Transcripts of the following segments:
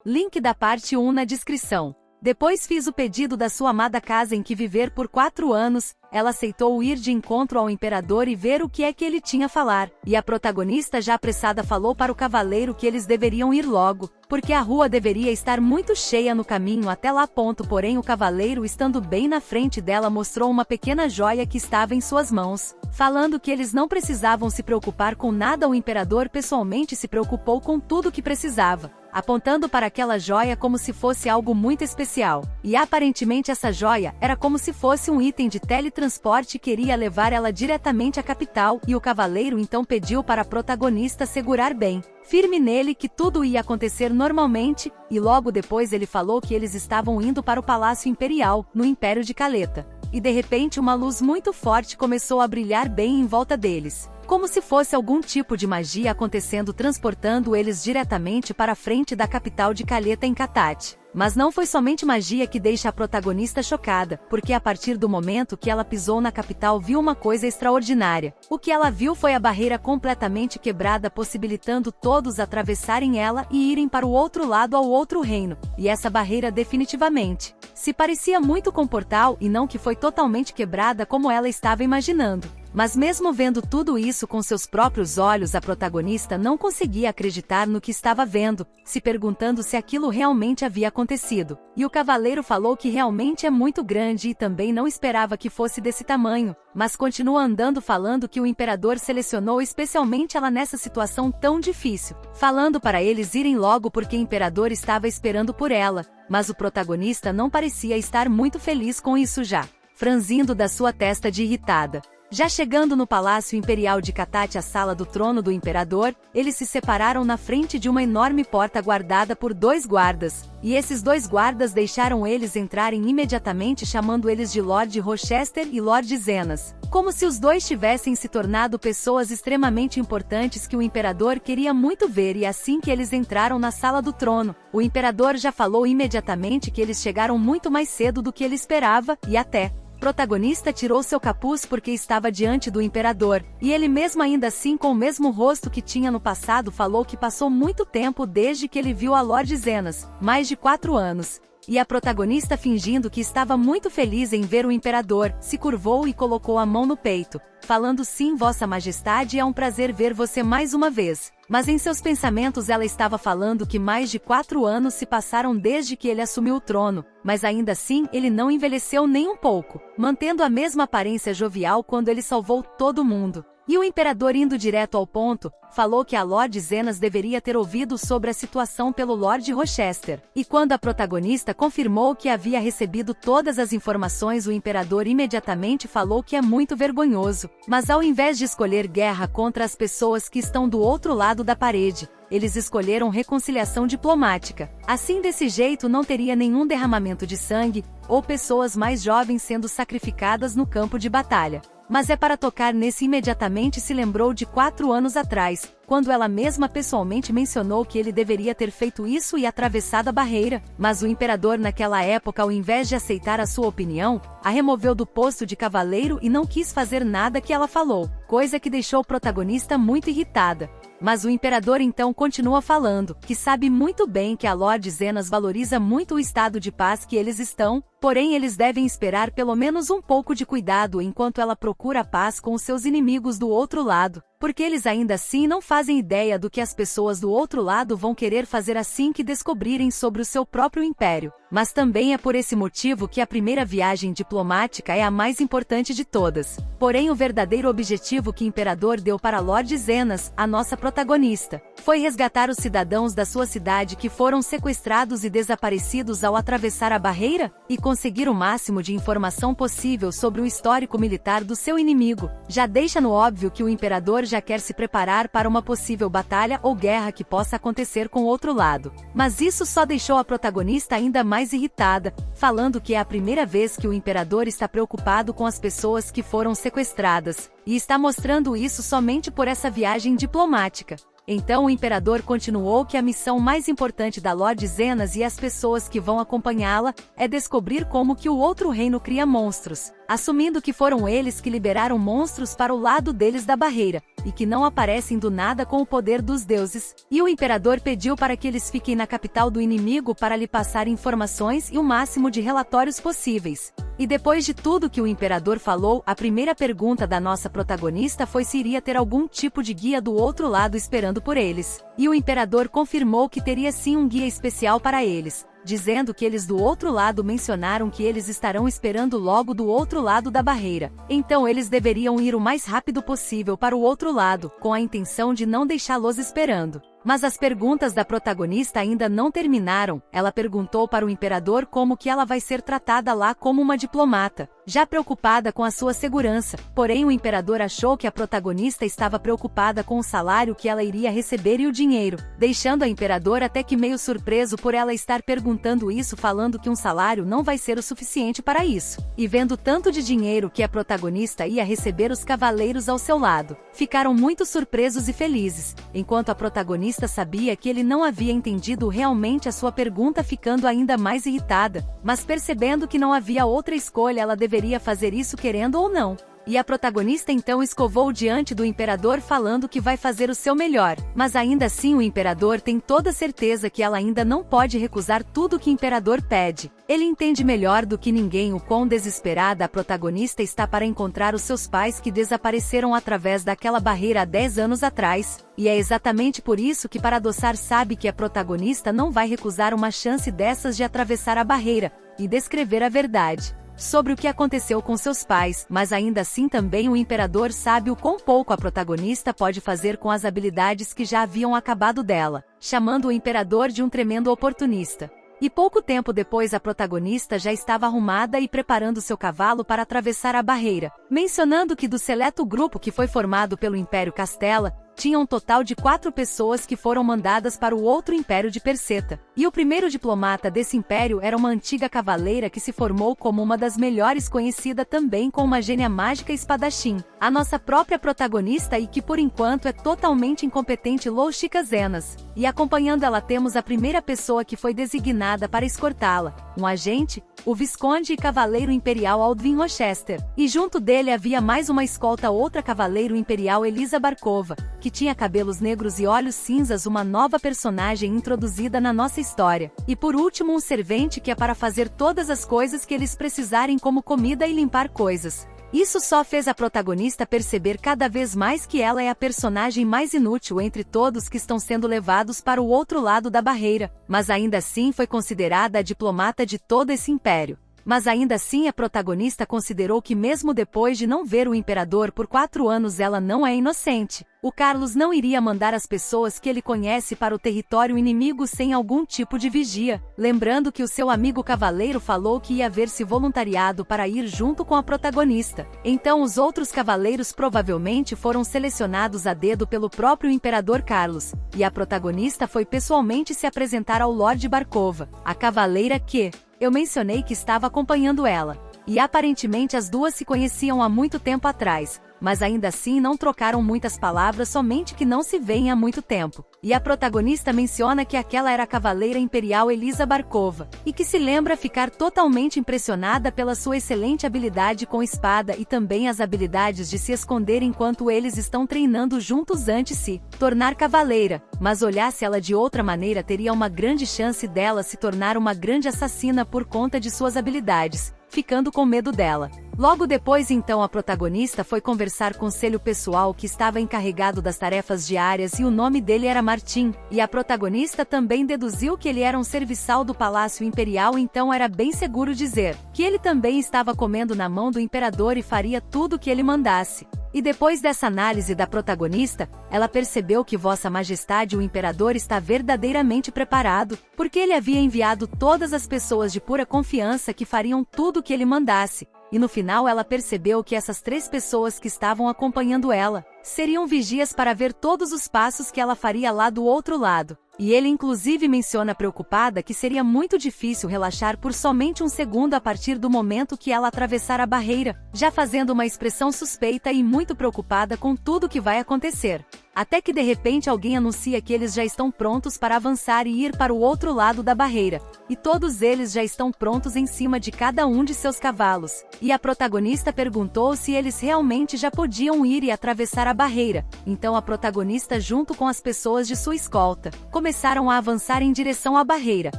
Link da parte 1 na descrição. Depois fiz o pedido da sua amada casa em que viver por 4 anos, ela aceitou ir de encontro ao imperador e ver o que é que ele tinha a falar, e a protagonista já apressada falou para o cavaleiro que eles deveriam ir logo, porque a rua deveria estar muito cheia no caminho até lá. Porém o cavaleiro, estando bem na frente dela, mostrou uma pequena joia que estava em suas mãos, falando que eles não precisavam se preocupar com nada. O imperador pessoalmente se preocupou com tudo que precisava, apontando para aquela joia como se fosse algo muito especial, e aparentemente essa joia era como se fosse um item de teletransporte e queria levar ela diretamente à capital, e o cavaleiro então pediu para a protagonista segurar bem firme nele que tudo ia acontecer normalmente, e logo depois ele falou que eles estavam indo para o Palácio Imperial, no Império de Caleta. E de repente uma luz muito forte começou a brilhar bem em volta deles, como se fosse algum tipo de magia acontecendo, transportando eles diretamente para a frente da capital de Caleta em Catate. Mas não foi somente magia que deixa a protagonista chocada, porque a partir do momento que ela pisou na capital viu uma coisa extraordinária. O que ela viu foi a barreira completamente quebrada, possibilitando todos atravessarem ela e irem para o outro lado, ao outro reino. E essa barreira definitivamente se parecia muito com o portal, e não que foi totalmente quebrada como ela estava imaginando. Mas mesmo vendo tudo isso com seus próprios olhos, a protagonista não conseguia acreditar no que estava vendo, se perguntando se aquilo realmente havia acontecido. E o cavaleiro falou que realmente é muito grande e também não esperava que fosse desse tamanho, mas continua andando falando que o imperador selecionou especialmente ela nessa situação tão difícil, falando para eles irem logo porque o imperador estava esperando por ela, mas o protagonista não parecia estar muito feliz com isso, já franzindo da sua testa de irritada. Já chegando no Palácio Imperial de Catate, a sala do trono do imperador, eles se separaram na frente de uma enorme porta guardada por 2 guardas, e esses 2 guardas deixaram eles entrarem imediatamente, chamando eles de Lord Rochester e Lord Zenas, como se os 2 tivessem se tornado pessoas extremamente importantes que o imperador queria muito ver. E assim que eles entraram na sala do trono, o imperador já falou imediatamente que eles chegaram muito mais cedo do que ele esperava, e até protagonista tirou seu capuz porque estava diante do imperador, e ele mesmo ainda assim com o mesmo rosto que tinha no passado falou que passou muito tempo desde que ele viu a Lord Zenas, mais de 4 anos. E a protagonista, fingindo que estava muito feliz em ver o imperador, se curvou e colocou a mão no peito, falando: sim, Vossa Majestade, é um prazer ver você mais uma vez. Mas em seus pensamentos ela estava falando que mais de 4 anos se passaram desde que ele assumiu o trono, mas ainda assim ele não envelheceu nem um pouco, mantendo a mesma aparência jovial quando ele salvou todo mundo. E o imperador, indo direto ao ponto, falou que a Lord Zenas deveria ter ouvido sobre a situação pelo Lord Rochester. E quando a protagonista confirmou que havia recebido todas as informações, o imperador imediatamente falou que é muito vergonhoso, mas ao invés de escolher guerra contra as pessoas que estão do outro lado da parede, eles escolheram reconciliação diplomática. Assim, desse jeito não teria nenhum derramamento de sangue, ou pessoas mais jovens sendo sacrificadas no campo de batalha. Mas é para tocar nesse, imediatamente se lembrou de 4 anos atrás, quando ela mesma pessoalmente mencionou que ele deveria ter feito isso e atravessado a barreira, mas o imperador naquela época, ao invés de aceitar a sua opinião, a removeu do posto de cavaleiro e não quis fazer nada que ela falou, coisa que deixou o protagonista muito irritada. Mas o imperador então continua falando, que sabe muito bem que a Lord Zenas valoriza muito o estado de paz que eles estão, porém eles devem esperar pelo menos um pouco de cuidado enquanto ela procura a paz com os seus inimigos do outro lado, porque eles ainda assim não fazem ideia do que as pessoas do outro lado vão querer fazer assim que descobrirem sobre o seu próprio império. Mas também é por esse motivo que a primeira viagem diplomática é a mais importante de todas. Porém o verdadeiro objetivo que o imperador deu para Lord Zenas, a nossa protagonista, foi resgatar os cidadãos da sua cidade que foram sequestrados e desaparecidos ao atravessar a barreira, e conseguir o máximo de informação possível sobre o histórico militar do seu inimigo. Já deixa no óbvio que o imperador já quer se preparar para uma possível batalha ou guerra que possa acontecer com o outro lado. Mas isso só deixou a protagonista ainda mais irritada, falando que é a primeira vez que o imperador está preocupado com as pessoas que foram sequestradas, e está mostrando isso somente por essa viagem diplomática. Então o imperador continuou que a missão mais importante da Lord Zenas e as pessoas que vão acompanhá-la é descobrir como que o outro reino cria monstros, assumindo que foram eles que liberaram monstros para o lado deles da barreira, e que não aparecem do nada com o poder dos deuses. E o imperador pediu para que eles fiquem na capital do inimigo para lhe passar informações e o máximo de relatórios possíveis. E depois de tudo que o imperador falou, a primeira pergunta da nossa protagonista foi se iria ter algum tipo de guia do outro lado esperando por eles. E o imperador confirmou que teria sim um guia especial para eles, dizendo que eles do outro lado mencionaram que eles estarão esperando logo do outro lado da barreira. Então eles deveriam ir o mais rápido possível para o outro lado, com a intenção de não deixá-los esperando. Mas as perguntas da protagonista ainda não terminaram. Ela perguntou para o imperador como que ela vai ser tratada lá como uma diplomata, já preocupada com a sua segurança. Porém o imperador achou que a protagonista estava preocupada com o salário que ela iria receber e o dinheiro, deixando a imperador até que meio surpreso por ela estar perguntando isso, falando que um salário não vai ser o suficiente para isso. E vendo tanto de dinheiro que a protagonista ia receber, os cavaleiros ao seu lado ficaram muito surpresos e felizes, enquanto a protagonista sabia que ele não havia entendido realmente a sua pergunta, ficando ainda mais irritada, mas percebendo que não havia outra escolha, ela deveria fazer isso querendo ou não. E a protagonista então escovou diante do imperador falando que vai fazer o seu melhor, mas ainda assim o imperador tem toda certeza que ela ainda não pode recusar tudo que o imperador pede. Ele entende melhor do que ninguém o quão desesperada a protagonista está para encontrar os seus pais que desapareceram através daquela barreira há 10 anos atrás, e é exatamente por isso que Paradossar sabe que a protagonista não vai recusar uma chance dessas de atravessar a barreira e descrever a verdade sobre o que aconteceu com seus pais, mas ainda assim também o imperador sabe o quão pouco a protagonista pode fazer com as habilidades que já haviam acabado dela, chamando o imperador de um tremendo oportunista. E pouco tempo depois a protagonista já estava arrumada e preparando seu cavalo para atravessar a barreira, mencionando que do seleto grupo que foi formado pelo Império Castela, tinha um total de 4 pessoas que foram mandadas para o outro império de Perseta. E o primeiro diplomata desse império era uma antiga cavaleira que se formou como uma das melhores, conhecida também como uma gênia mágica espadachim, a nossa própria protagonista, e que por enquanto é totalmente incompetente, Loushika Zenas. E acompanhando ela temos a primeira pessoa que foi designada para escortá-la, um agente, o Visconde e Cavaleiro Imperial Aldvin Rochester. E junto dele havia mais uma escolta, outra Cavaleiro Imperial Elisa Barkova, que tinha cabelos negros e olhos cinzas, uma nova personagem introduzida na nossa história. E por último um servente que é para fazer todas as coisas que eles precisarem, como comida e limpar coisas. Isso só fez a protagonista perceber cada vez mais que ela é a personagem mais inútil entre todos que estão sendo levados para o outro lado da barreira, mas ainda assim foi considerada a diplomata de todo esse império. Mas ainda assim a protagonista considerou que mesmo depois de não ver o imperador por 4 anos ela não é inocente. O Carlos não iria mandar as pessoas que ele conhece para o território inimigo sem algum tipo de vigia, lembrando que o seu amigo cavaleiro falou que ia ver se voluntariado para ir junto com a protagonista. Então os outros cavaleiros provavelmente foram selecionados a dedo pelo próprio imperador Carlos, e a protagonista foi pessoalmente se apresentar ao Lord Barkova, a cavaleira que eu mencionei que estava acompanhando ela. E aparentemente as duas se conheciam há muito tempo atrás, mas ainda assim não trocaram muitas palavras, somente que não se veem há muito tempo. E a protagonista menciona que aquela era a Cavaleira Imperial Elisa Barkova, e que se lembra ficar totalmente impressionada pela sua excelente habilidade com espada e também as habilidades de se esconder enquanto eles estão treinando juntos antes de se tornar cavaleira, mas olhasse ela de outra maneira teria uma grande chance dela se tornar uma grande assassina por conta de suas habilidades, ficando com medo dela. Logo depois então a protagonista foi conversar com o conselho pessoal que estava encarregado das tarefas diárias e o nome dele era Martim, e a protagonista também deduziu que ele era um serviçal do Palácio Imperial, então era bem seguro dizer que ele também estava comendo na mão do imperador e faria tudo o que ele mandasse. E depois dessa análise da protagonista, ela percebeu que Vossa Majestade o Imperador está verdadeiramente preparado, porque ele havia enviado todas as pessoas de pura confiança que fariam tudo o que ele mandasse. E no final ela percebeu que essas 3 pessoas que estavam acompanhando ela seriam vigias para ver todos os passos que ela faria lá do outro lado. E ele inclusive menciona preocupada que seria muito difícil relaxar por somente um segundo a partir do momento que ela atravessar a barreira, já fazendo uma expressão suspeita e muito preocupada com tudo que vai acontecer. Até que de repente alguém anuncia que eles já estão prontos para avançar e ir para o outro lado da barreira. E todos eles já estão prontos em cima de cada um de seus cavalos. E a protagonista perguntou se eles realmente já podiam ir e atravessar a barreira. Então a protagonista, junto com as pessoas de sua escolta, começaram a avançar em direção à barreira,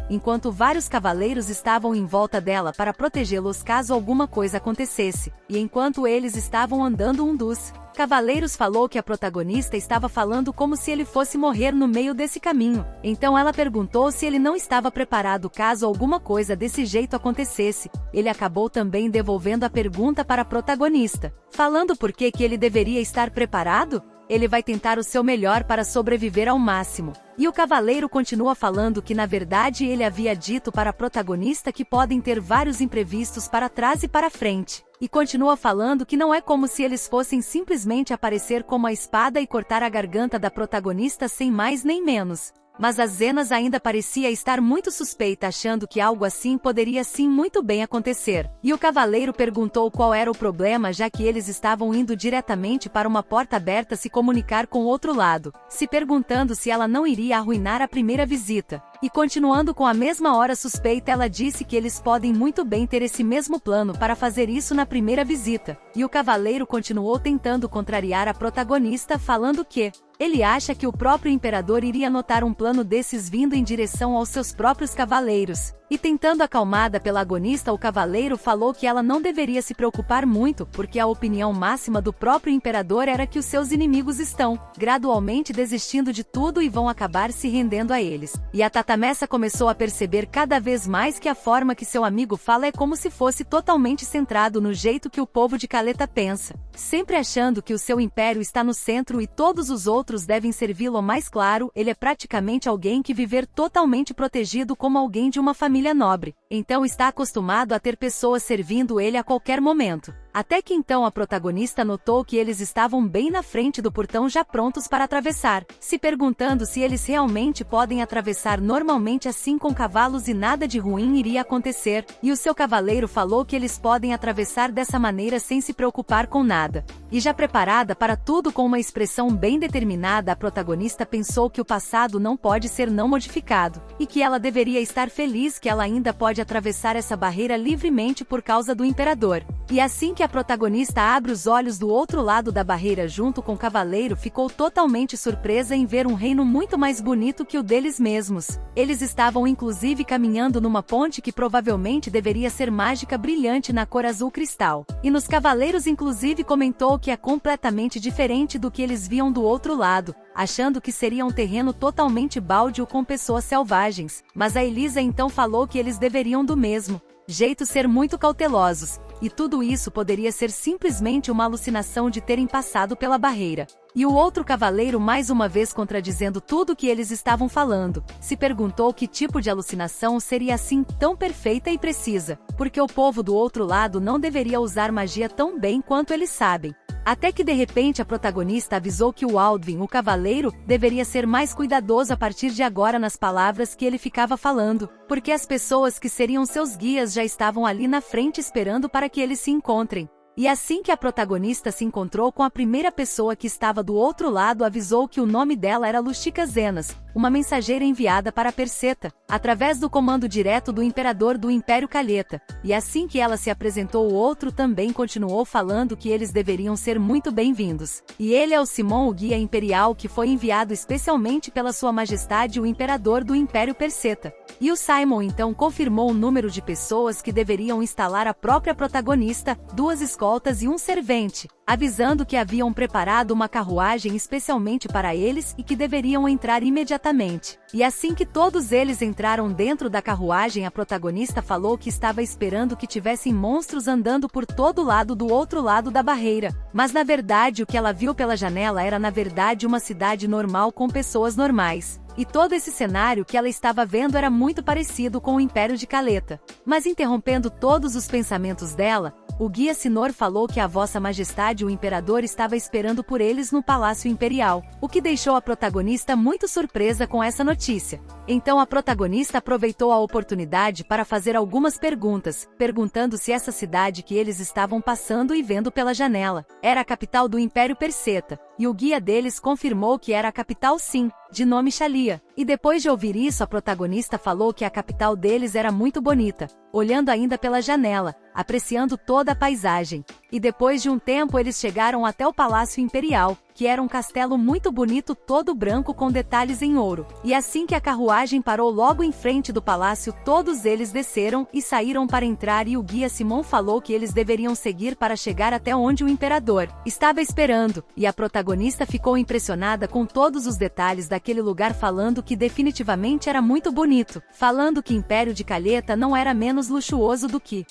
enquanto vários cavaleiros estavam em volta dela para protegê-los caso alguma coisa acontecesse. E enquanto eles estavam andando, um dos cavaleiros falou que a protagonista estava falando como se ele fosse morrer no meio desse caminho. Então ela perguntou se ele não estava preparado caso alguma coisa desse jeito acontecesse. Ele acabou também devolvendo a pergunta para a protagonista, falando por que ele deveria estar preparado. Ele vai tentar o seu melhor para sobreviver ao máximo. E o cavaleiro continua falando que na verdade ele havia dito para a protagonista que podem ter vários imprevistos para trás e para frente. E continua falando que não é como se eles fossem simplesmente aparecer como a espada e cortar a garganta da protagonista sem mais nem menos. Mas a Zenas ainda parecia estar muito suspeita, achando que algo assim poderia sim muito bem acontecer. E o cavaleiro perguntou qual era o problema, já que eles estavam indo diretamente para uma porta aberta se comunicar com o outro lado, se perguntando se ela não iria arruinar a primeira visita. E continuando com a mesma hora suspeita, ela disse que eles podem muito bem ter esse mesmo plano para fazer isso na primeira visita. E o cavaleiro continuou tentando contrariar a protagonista, falando que ele acha que o próprio imperador iria notar um plano desses vindo em direção aos seus próprios cavaleiros. E tentando acalmada pela agonista, o cavaleiro falou que ela não deveria se preocupar muito, porque a opinião máxima do próprio imperador era que os seus inimigos estão gradualmente desistindo de tudo e vão acabar se rendendo a eles. E a Tatamessa começou a perceber cada vez mais que a forma que seu amigo fala é como se fosse totalmente centrado no jeito que o povo de Caleta pensa, sempre achando que o seu império está no centro e todos os outros devem servi-lo. Mais claro, ele é praticamente alguém que viver totalmente protegido como alguém de uma família nobre, então está acostumado a ter pessoas servindo ele a qualquer momento. Até que então a protagonista notou que eles estavam bem na frente do portão já prontos para atravessar, se perguntando se eles realmente podem atravessar normalmente assim com cavalos e nada de ruim iria acontecer, e o seu cavaleiro falou que eles podem atravessar dessa maneira sem se preocupar com nada. E já preparada para tudo com uma expressão bem determinada, a protagonista pensou que o passado não pode ser não modificado, e que ela deveria estar feliz que ela ainda pode atravessar essa barreira livremente por causa do imperador. E assim que a protagonista abre os olhos do outro lado da barreira junto com o cavaleiro, ficou totalmente surpresa em ver um reino muito mais bonito que o deles mesmos. Eles estavam inclusive caminhando numa ponte que provavelmente deveria ser mágica, brilhante na cor azul cristal. E nos cavaleiros inclusive comentou que é completamente diferente do que eles viam do outro lado, achando que seria um terreno totalmente baldio com pessoas selvagens. Mas a Elisa então falou que eles deveriam do mesmo jeito ser muito cautelosos, e tudo isso poderia ser simplesmente uma alucinação de terem passado pela barreira. E o outro cavaleiro, mais uma vez contradizendo tudo que eles estavam falando, se perguntou que tipo de alucinação seria assim tão perfeita e precisa, porque o povo do outro lado não deveria usar magia tão bem quanto eles sabem. Até que de repente a protagonista avisou que o Aldvin, o cavaleiro, deveria ser mais cuidadoso a partir de agora nas palavras que ele ficava falando, porque as pessoas que seriam seus guias já estavam ali na frente esperando para que eles se encontrem. E assim que a protagonista se encontrou com a primeira pessoa que estava do outro lado, avisou que o nome dela era Lustica Zenas, uma mensageira enviada para Perseta, através do comando direto do imperador do Império Caleta. E assim que ela se apresentou, o outro também continuou falando que eles deveriam ser muito bem-vindos. E ele é o Simon, o guia imperial que foi enviado especialmente pela Sua Majestade o Imperador do Império Perseta. E o Simon então confirmou o número de pessoas que deveriam instalar a própria protagonista, 2 escoltas e um servente, avisando que haviam preparado uma carruagem especialmente para eles e que deveriam entrar imediatamente. E assim que todos eles entraram dentro da carruagem, a protagonista falou que estava esperando que tivessem monstros andando por todo lado do outro lado da barreira. Mas na verdade o que ela viu pela janela era na verdade uma cidade normal com pessoas normais. E todo esse cenário que ela estava vendo era muito parecido com o Império de Caleta. Mas interrompendo todos os pensamentos dela, O guia Sinor falou que a Vossa Majestade o Imperador estava esperando por eles no Palácio Imperial, o que deixou a protagonista muito surpresa com essa notícia. Então a protagonista aproveitou a oportunidade para fazer algumas perguntas, perguntando se essa cidade que eles estavam passando e vendo pela janela era a capital do Império Perseta, e o guia deles confirmou que era a capital sim, de nome Xalia. E depois de ouvir isso, a protagonista falou que a capital deles era muito bonita, olhando ainda pela janela, apreciando toda a paisagem. E depois de um tempo eles chegaram até o Palácio Imperial, que era um castelo muito bonito todo branco com detalhes em ouro. E assim que a carruagem parou logo em frente do palácio, todos eles desceram e saíram para entrar, e o guia Simon falou que eles deveriam seguir para chegar até onde o imperador estava esperando. E a protagonista ficou impressionada com todos os detalhes daquele lugar, falando que definitivamente era muito bonito, falando que Império de Calheta não era menos luxuoso do que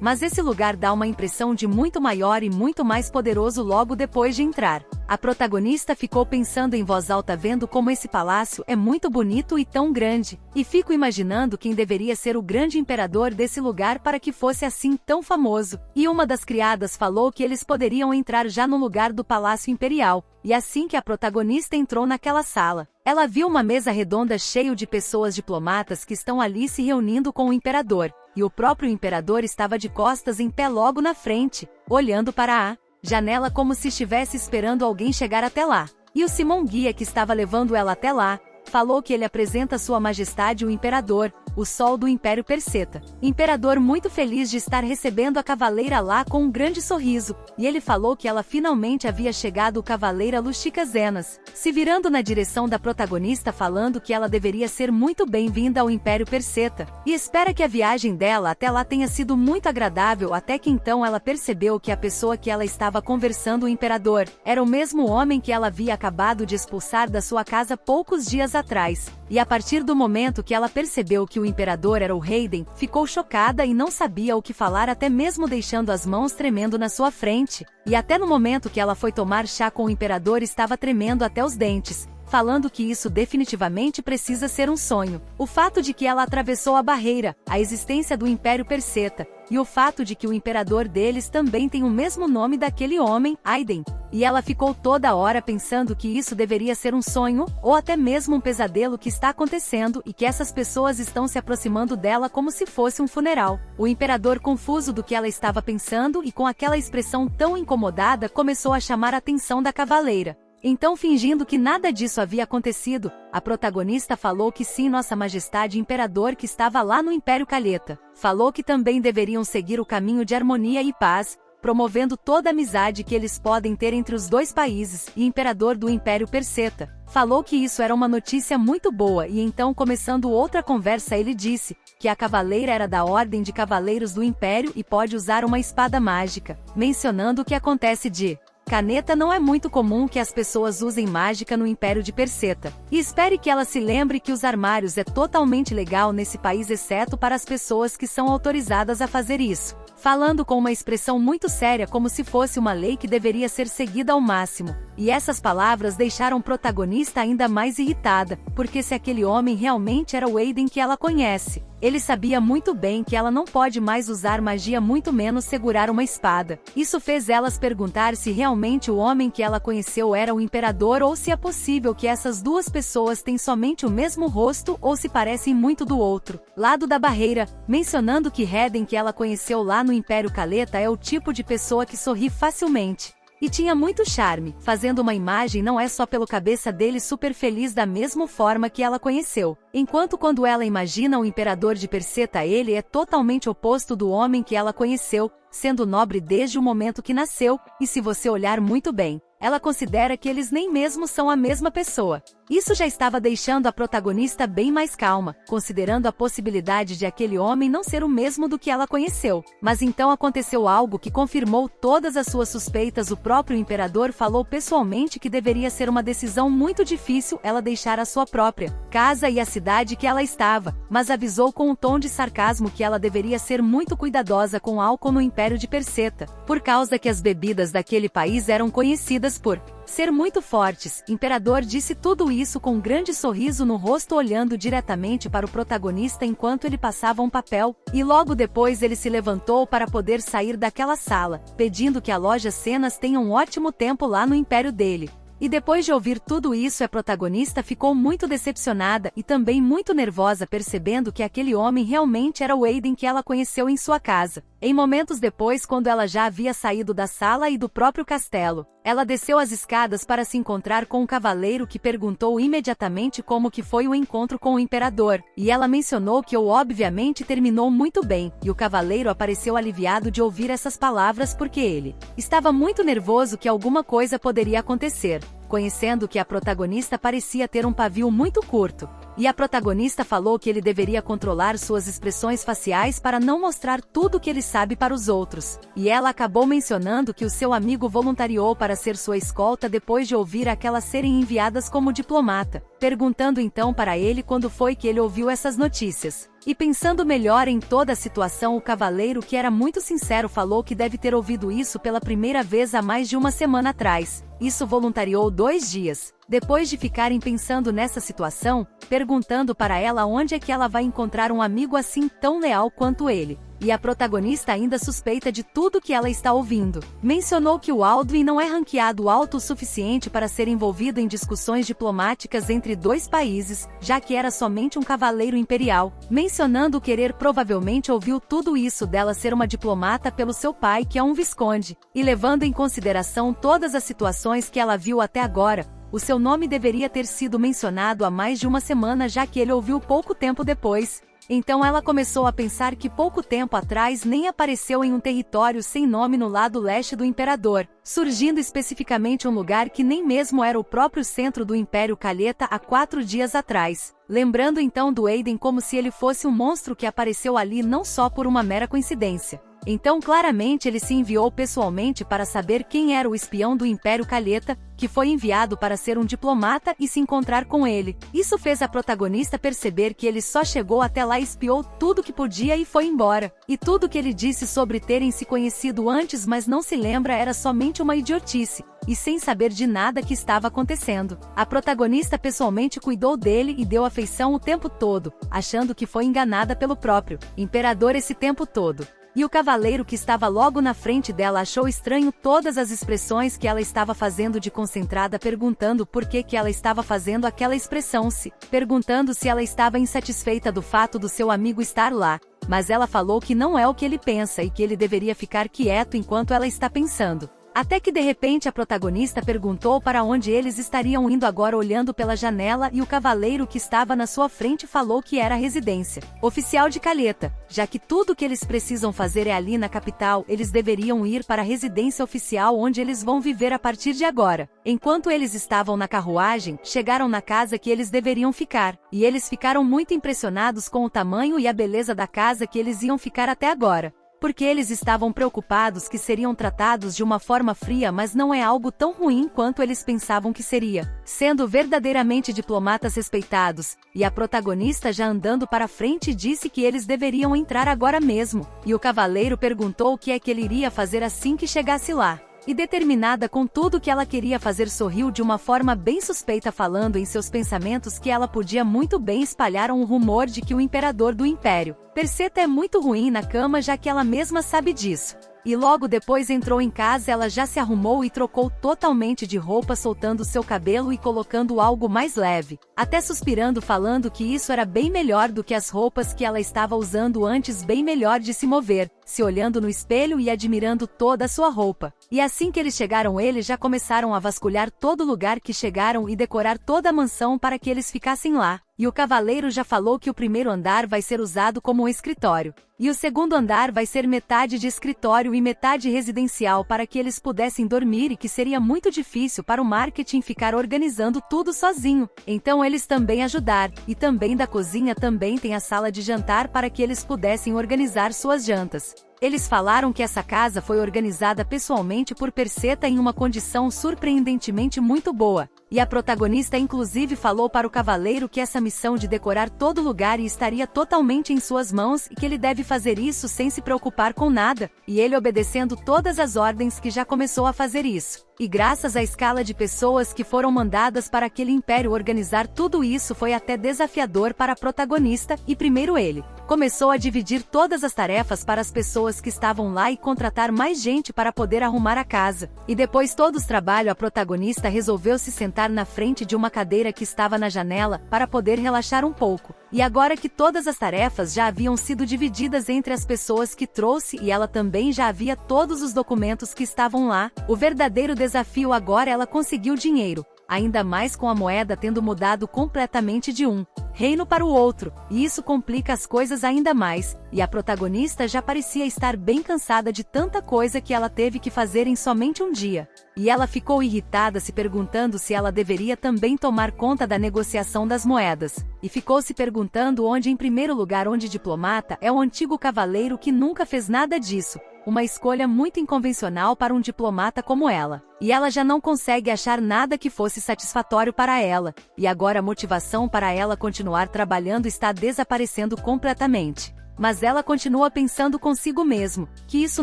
mas esse lugar dá uma impressão de muito maior e muito mais poderoso logo depois de entrar. A protagonista ficou pensando em voz alta, vendo como esse palácio é muito bonito e tão grande, e fico imaginando quem deveria ser o grande imperador desse lugar para que fosse assim tão famoso. E uma das criadas falou que eles poderiam entrar já no lugar do Palácio Imperial, e assim que a protagonista entrou naquela sala, ela viu uma mesa redonda cheia de pessoas diplomatas que estão ali se reunindo com o imperador. E o próprio imperador estava de costas em pé logo na frente, olhando para a janela como se estivesse esperando alguém chegar até lá. E o Simon Guia, que estava levando ela até lá, falou que ele apresenta Sua Majestade o Imperador, o Sol do Império Perseta. Imperador muito feliz de estar recebendo a cavaleira lá com um grande sorriso, e ele falou que ela finalmente havia chegado, o cavaleira Lushika Zenas, se virando na direção da protagonista, falando que ela deveria ser muito bem-vinda ao Império Perseta, e espera que a viagem dela até lá tenha sido muito agradável, até que então ela percebeu que a pessoa que ela estava conversando, o imperador, era o mesmo homem que ela havia acabado de expulsar da sua casa poucos dias atrás. E a partir do momento que ela percebeu que o imperador era o Hayden, ficou chocada e não sabia o que falar, até mesmo deixando as mãos tremendo na sua frente. E até no momento que ela foi tomar chá com o imperador, estava tremendo até os dentes, falando que isso definitivamente precisa ser um sonho. O fato de que ela atravessou a barreira, a existência do Império Perseta, e o fato de que o imperador deles também tem o mesmo nome daquele homem, Aiden. E ela ficou toda hora pensando que isso deveria ser um sonho, ou até mesmo um pesadelo que está acontecendo, e que essas pessoas estão se aproximando dela como se fosse um funeral. O imperador, confuso do que ela estava pensando e com aquela expressão tão incomodada, começou a chamar a atenção da cavaleira. Então, fingindo que nada disso havia acontecido, a protagonista falou que sim, Nossa Majestade Imperador, que estava lá no Império Calheta. Falou que também deveriam seguir o caminho de harmonia e paz, promovendo toda a amizade que eles podem ter entre os dois países, e imperador do Império Perseta. Falou que isso era uma notícia muito boa, e então, começando outra conversa, ele disse que a cavaleira era da Ordem de Cavaleiros do Império e pode usar uma espada mágica, mencionando o que acontece de caneta não é muito comum que as pessoas usem mágica no Império de Perseta. E espere que ela se lembre que os armários é totalmente legal nesse país, exceto para as pessoas que são autorizadas a fazer isso. Falando com uma expressão muito séria, como se fosse uma lei que deveria ser seguida ao máximo. E essas palavras deixaram o protagonista ainda mais irritada, porque se aquele homem realmente era o Aiden que ela conhece, ele sabia muito bem que ela não pode mais usar magia, muito menos segurar uma espada. Isso fez elas perguntar se realmente o homem que ela conheceu era o imperador, ou se é possível que essas duas pessoas têm somente o mesmo rosto ou se parecem muito do outro lado da barreira, mencionando que Hayden, que ela conheceu lá no Império Calheta, é o tipo de pessoa que sorri facilmente e tinha muito charme, fazendo uma imagem não é só pela cabeça dele super feliz da mesma forma que ela conheceu. Enquanto quando ela imagina o imperador de Perseta, ele é totalmente oposto do homem que ela conheceu, sendo nobre desde o momento que nasceu, e se você olhar muito bem, ela considera que eles nem mesmo são a mesma pessoa. Isso já estava deixando a protagonista bem mais calma, considerando a possibilidade de aquele homem não ser o mesmo do que ela conheceu. Mas então aconteceu algo que confirmou todas as suas suspeitas. O próprio imperador falou pessoalmente que deveria ser uma decisão muito difícil ela deixar a sua própria casa e a cidade que ela estava, mas avisou com um tom de sarcasmo que ela deveria ser muito cuidadosa com álcool no Império de Perseta, por causa que as bebidas daquele país eram conhecidas por ser muito fortes. Imperador disse tudo isso com um grande sorriso no rosto, olhando diretamente para o protagonista enquanto ele passava um papel, e logo depois ele se levantou para poder sair daquela sala, pedindo que a loja Cenas tenha um ótimo tempo lá no império dele. E depois de ouvir tudo isso, a protagonista ficou muito decepcionada e também muito nervosa, percebendo que aquele homem realmente era o Aiden que ela conheceu em sua casa. Em momentos depois, quando ela já havia saído da sala e do próprio castelo, ela desceu as escadas para se encontrar com um cavaleiro que perguntou imediatamente como que foi o encontro com o imperador, e ela mencionou que obviamente terminou muito bem, e o cavaleiro apareceu aliviado de ouvir essas palavras porque ele estava muito nervoso que alguma coisa poderia acontecer, conhecendo que a protagonista parecia ter um pavio muito curto. E a protagonista falou que ele deveria controlar suas expressões faciais para não mostrar tudo que ele sabe para os outros. E ela acabou mencionando que o seu amigo voluntariou para ser sua escolta depois de ouvir aquelas serem enviadas como diplomata, perguntando então para ele quando foi que ele ouviu essas notícias. E pensando melhor em toda a situação, o cavaleiro, que era muito sincero, falou que deve ter ouvido isso pela primeira vez há mais de uma semana atrás. Isso voluntariou 2 dias. Depois de ficarem pensando nessa situação, perguntando para ela onde é que ela vai encontrar um amigo assim tão leal quanto ele. E a protagonista ainda suspeita de tudo que ela está ouvindo. Mencionou que o Alduin não é ranqueado alto o suficiente para ser envolvido em discussões diplomáticas entre 2 países, já que era somente um cavaleiro imperial. Mencionando querer, provavelmente ouviu tudo isso dela ser uma diplomata pelo seu pai, que é um visconde. E levando em consideração todas as situações que ela viu até agora, o seu nome deveria ter sido mencionado há mais de uma semana, já que ele ouviu pouco tempo depois. Então ela começou a pensar que pouco tempo atrás nem apareceu em um território sem nome no lado leste do imperador, surgindo especificamente um lugar que nem mesmo era o próprio centro do Império Calheta há 4 dias atrás. Lembrando então do Aiden como se ele fosse um monstro que apareceu ali não só por uma mera coincidência. Então claramente ele se enviou pessoalmente para saber quem era o espião do Império Calheta, que foi enviado para ser um diplomata e se encontrar com ele. Isso fez a protagonista perceber que ele só chegou até lá, espiou tudo que podia e foi embora. E tudo que ele disse sobre terem se conhecido antes, mas não se lembra, era somente uma idiotice, e sem saber de nada que estava acontecendo. A protagonista pessoalmente cuidou dele e deu afeição o tempo todo, achando que foi enganada pelo próprio imperador esse tempo todo. E o cavaleiro que estava logo na frente dela achou estranho todas as expressões que ela estava fazendo de concentrada, perguntando por que ela estava fazendo aquela expressão, perguntando se ela estava insatisfeita do fato do seu amigo estar lá. Mas ela falou que não é o que ele pensa e que ele deveria ficar quieto enquanto ela está pensando. Até que de repente a protagonista perguntou para onde eles estariam indo agora, olhando pela janela, e o cavaleiro que estava na sua frente falou que era a residência oficial de Calheta, já que tudo que eles precisam fazer é ali na capital. Eles deveriam ir para a residência oficial onde eles vão viver a partir de agora. Enquanto eles estavam na carruagem, chegaram na casa que eles deveriam ficar, e eles ficaram muito impressionados com o tamanho e a beleza da casa que eles iam ficar até agora, porque eles estavam preocupados que seriam tratados de uma forma fria, mas não é algo tão ruim quanto eles pensavam que seria, sendo verdadeiramente diplomatas respeitados. E a protagonista, já andando para frente, disse que eles deveriam entrar agora mesmo, e o cavaleiro perguntou o que é que ele iria fazer assim que chegasse lá. E determinada com tudo que ela queria fazer, sorriu de uma forma bem suspeita, falando em seus pensamentos que ela podia muito bem espalhar um rumor de que o imperador do Império Perseta é muito ruim na cama, já que ela mesma sabe disso. E logo depois entrou em casa, ela já se arrumou e trocou totalmente de roupa, soltando seu cabelo e colocando algo mais leve, até suspirando, falando que isso era bem melhor do que as roupas que ela estava usando antes, bem melhor de se mover, se olhando no espelho e admirando toda a sua roupa. E assim que eles chegaram, eles já começaram a vasculhar todo lugar que chegaram e decorar toda a mansão para que eles ficassem lá. E o cavaleiro já falou que o primeiro andar vai ser usado como um escritório, e o segundo andar vai ser metade de escritório e metade residencial, para que eles pudessem dormir, e que seria muito difícil para o marketing ficar organizando tudo sozinho. Então eles também ajudar, e também da cozinha também tem a sala de jantar para que eles pudessem organizar suas jantas. Eles falaram que essa casa foi organizada pessoalmente por Perseta em uma condição surpreendentemente muito boa. E a protagonista inclusive falou para o cavaleiro que essa missão de decorar todo lugar estaria totalmente em suas mãos e que ele deve fazer isso sem se preocupar com nada, e ele, obedecendo todas as ordens, que já começou a fazer isso. E graças à escala de pessoas que foram mandadas para aquele império organizar tudo isso foi até desafiador para a protagonista, e primeiro ele começou a dividir todas as tarefas para as pessoas que estavam lá e contratar mais gente para poder arrumar a casa. E depois todos trabalho a protagonista resolveu se sentar na frente de uma cadeira que estava na janela para poder relaxar um pouco. E agora que todas as tarefas já haviam sido divididas entre as pessoas que trouxe e ela também já havia todos os documentos que estavam lá, o verdadeiro desafio agora ela conseguiu dinheiro. Ainda mais com a moeda tendo mudado completamente de um reino para o outro, e isso complica as coisas ainda mais, e a protagonista já parecia estar bem cansada de tanta coisa que ela teve que fazer em somente um dia. E ela ficou irritada se perguntando se ela deveria também tomar conta da negociação das moedas. E ficou se perguntando onde em primeiro lugar onde diplomata é o antigo cavaleiro que nunca fez nada disso. Uma escolha muito inconvencional para um diplomata como ela. E ela já não consegue achar nada que fosse satisfatório para ela. E agora a motivação para ela continuar trabalhando está desaparecendo completamente. Mas ela continua pensando consigo mesmo, que isso